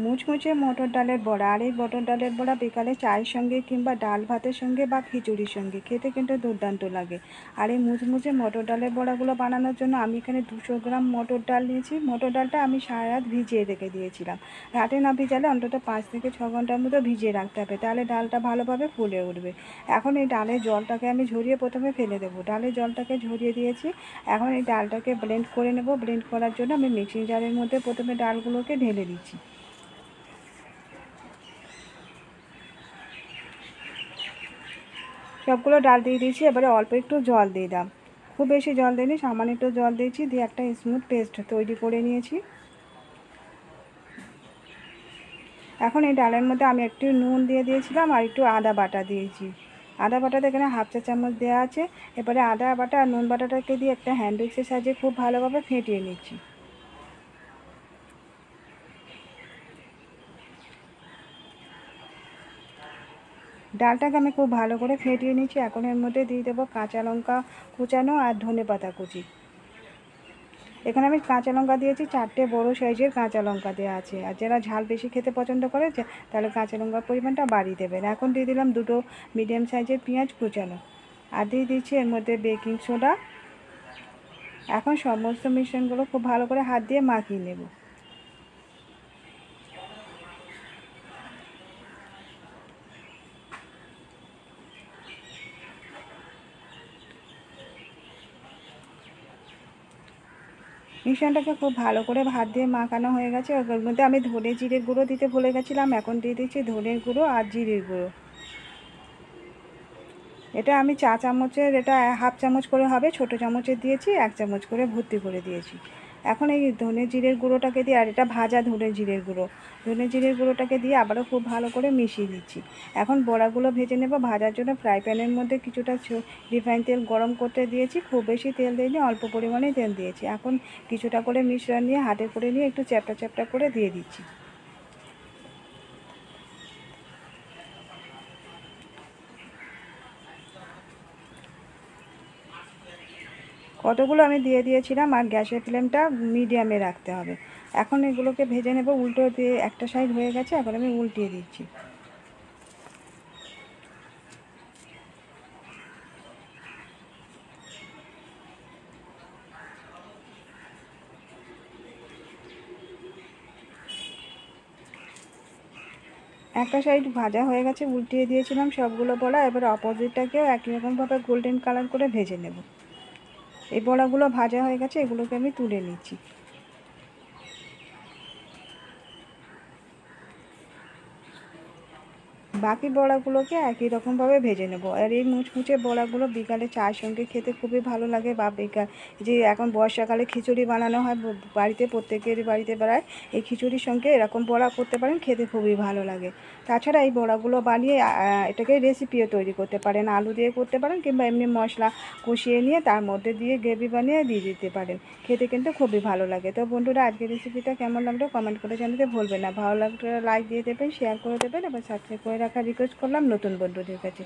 মুচমুচে মটর ডালের বড়া। আর এই মটর ডালের বড়া বিকালে চায়ের সঙ্গে কিংবা ডাল ভাতের সঙ্গে বা খিচুড়ির সঙ্গে খেতে কিন্তু দুর্দান্ত লাগে। আর এই মুচমুচে মটর ডালের বড়াগুলো বানানোর জন্য আমি এখানে 200 গ্রাম মটর ডাল নিয়েছি। মটর ডালটা আমি সারা রাত ভিজিয়ে রেখে দিয়েছিলাম। রাতে না ভিজালে অন্তত 5 থেকে 6 ঘন্টার মতো ভিজিয়ে রাখতে হবে, তাহলে ডালটা ভালোভাবে ফুলে উঠবে। এখন এই ডালের জলটাকে আমি ঝরিয়ে প্রথমে ফেলে দেবো। ডালের জলটাকে ঝরিয়ে দিয়েছি। এখন এই ডালটাকে ব্লেন্ড করে নেব। ব্লেন্ড করার জন্য আমি মিক্সিং জারের মধ্যে প্রথমে ডালগুলোকে ঢেলে দিচ্ছি। সবগুলো ডাল দিয়ে দিয়েছি। এবারে অল্প একটু জল দিয়ে দাম, খুব বেশি জল দিইনি, সামান্য একটু জল দিয়েছি, দিয়ে একটা স্মুথ পেস্ট তৈরি করে নিয়েছি। এখন এই ডালের মধ্যে আমি একটু নুন দিয়ে দিয়েছিলাম আর একটু আদা বাটা দিয়েছি। আদা বাটাটা এখানে হাফ চা চামচ দেওয়া আছে। এবারে আদা বাটা আর নুন বাটাটাকে দিয়ে একটা হ্যান্ড উইক্সের সাহায্যে খুব ভালোভাবে ফেটিয়ে নিচ্ছি। ডালটাকে আমি খুব ভালো করে ফেটিয়ে নিচ্ছি। এখন এর মধ্যে দিয়ে দেবো কাঁচা লঙ্কা কুচানো আর ধনেপাতা কুচি। এখানে আমি কাঁচা লঙ্কা দিয়েছি, 4টে বড় সাইজের কাঁচা লঙ্কা দেওয়া আছে। আর যারা ঝাল বেশি খেতে পছন্দ করে তাহলে কাঁচা লঙ্কার পরিমাণটা বাড়িয়ে দেবেন। এখন দিয়ে দিলাম 2টো মিডিয়াম সাইজের পেঁয়াজ কুচানো, আর দিয়ে দিচ্ছি এর মধ্যে বেকিং সোডা। এখন সমস্ত মিশ্রণগুলো খুব ভালো করে হাত দিয়ে মাখিয়ে নেব। মিশ্রণটাকে খুব ভালো করে হাত দিয়ে মাখানো হয়ে গেছে। ওর মধ্যে আমি ধনে জিরের গুঁড়ো দিতে ভুলে গেছিলাম, এখন দিয়ে দিচ্ছি ধনের গুঁড়ো আর জিরের গুঁড়ো। এটা আমি চা চামচের, এটা হাফ চামচ করে হবে, ছোটো চামচের দিয়েছি, 1 চামচ করে ভর্তি করে দিয়েছি। এখন এই ধনে জিরের গুঁড়োটাকে দিয়ে, আর এটা ভাজা ধনে জিরের গুঁড়ো, ধনে জিরের গুঁড়োটাকে দিয়ে আবারও খুব ভালো করে মিশিয়ে দিচ্ছি। এখন বড়াগুলো ভেজে নেব। ভাজার জন্য ফ্রাই প্যানের মধ্যে কিছুটা রিফাইন তেল গরম করতে দিয়েছি। খুব বেশি তেল দিইনি, অল্প পরিমাণেই তেল দিয়েছি। এখন কিছুটা করে মিশ্রণ নিয়ে হাতে করে নিয়ে একটু চ্যাপটা চ্যাপটা করে দিয়ে দিচ্ছি। কতগুলো আমি দিয়ে দিয়েছিলাম, আর গ্যাসের ফ্লেমটা মিডিয়ামে রাখতে হবে। এখন এগুলোকে ভেজে নেব। উল্টো দিয়ে একটা সাইড হয়ে গেছে, এখন আমি উল্টিয়ে দিচ্ছি। একটা সাইড ভাজা হয়ে গেছে, উল্টিয়ে দিয়েছিলাম সবগুলো বড়া। এবার অপোজিটটাকেও একই রকমভাবে গোল্ডেন কালার করে ভেজে নেব। এই বড়াগুলো ভাজা হয়ে গেছে, এগুলোকে আমি তুলে নিচ্ছি। বাকি বড়াগুলোকে একই রকমভাবে ভেজে নেব। আর এই মুচমুচে বড়াগুলো বিকালে চায়ের সঙ্গে খেতে খুবই ভালো লাগে। বা যে এখন বর্ষাকালে খিচুড়ি বানানো হয় বাড়িতে, প্রত্যেকের বাড়িতে বেড়ায়, এই খিচুড়ির সঙ্গে এরকম বড়া করতে পারেন, খেতে খুবই ভালো লাগে। তাছাড়া এই বড়াগুলো বানিয়ে এটাকে রেসিপিও তৈরি করতে পারেন, আলু দিয়ে করতে পারেন, কিংবা এমনি মশলা কষিয়ে নিয়ে তার মধ্যে দিয়ে গ্রেভি বানিয়ে দিয়ে দিতে পারেন, খেতে কিন্তু খুবই ভালো লাগে। তো বন্ধুরা, আজকের রেসিপিটা কেমন লাগলো কমেন্ট করে জানাতে ভুলবেন না। ভালো লাগলে লাইক দিয়ে দেবেন, শেয়ার করে দেবেন, এবার সাবস্ক্রাইব করে রাখার রিকোয়েস্ট করলাম নতুন বন্ধুদের কাছে।